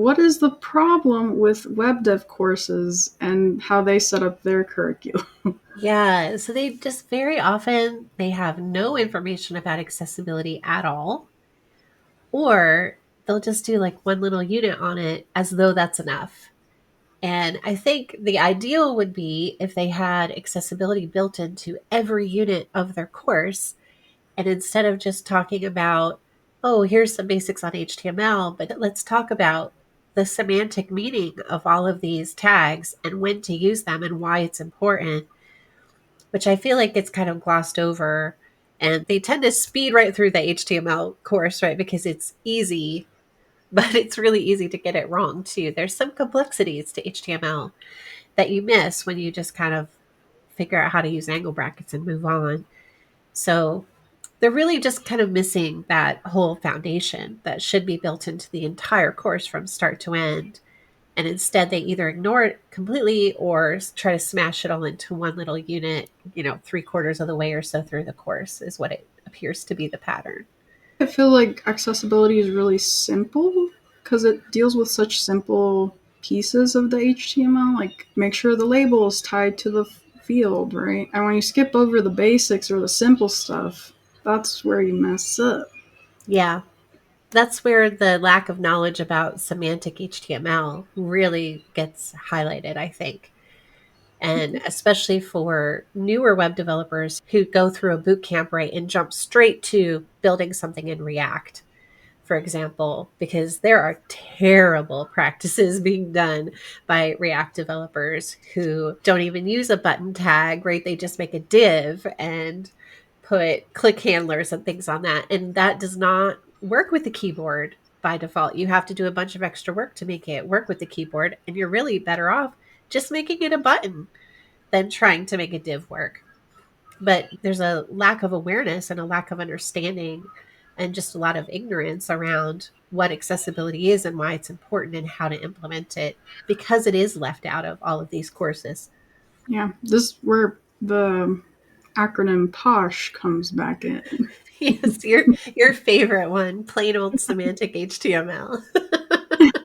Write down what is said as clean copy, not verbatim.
what is the problem with web dev courses and how they set up their curriculum? Yeah, so they just very often they have no information about accessibility at all, or they'll just do like one little unit on it as though that's enough. And I think the ideal would be if they had accessibility built into every unit of their course. And instead of just talking about, oh, here's some basics on HTML, but let's talk about the semantic meaning of all of these tags and when to use them and why it's important, which I feel like gets kind of glossed over. And they tend to speed right through the HTML course, right? Because it's easy, but it's really easy to get it wrong too. There's some complexities to HTML that you miss when you just kind of figure out how to use angle brackets and move on. So they're really just kind of missing that whole foundation that should be built into the entire course from start to end. And instead, they either ignore it completely or try to smash it all into one little unit, 3/4 of the way or so through the course is what it appears to be the pattern. I feel like accessibility is really simple because it deals with such simple pieces of the HTML. Like, make sure the label is tied to the field, right? And when you skip over the basics or the simple stuff, that's where you mess up. Yeah, that's where the lack of knowledge about semantic HTML really gets highlighted, I think. And especially for newer web developers who go through a boot camp, right, and jump straight to building something in React, for example, because there are terrible practices being done by React developers who don't even use a button tag, right? They just make a div and put click handlers and things on that. And that does not work with the keyboard by default. You have to do a bunch of extra work to make it work with the keyboard. And you're really better off just making it a button than trying to make a div work. But there's a lack of awareness and a lack of understanding and just a lot of ignorance around what accessibility is and why it's important and how to implement it because it is left out of all of these courses. Yeah, this is where the acronym POSH comes back in. Yes, your favorite one, plain old semantic HTML.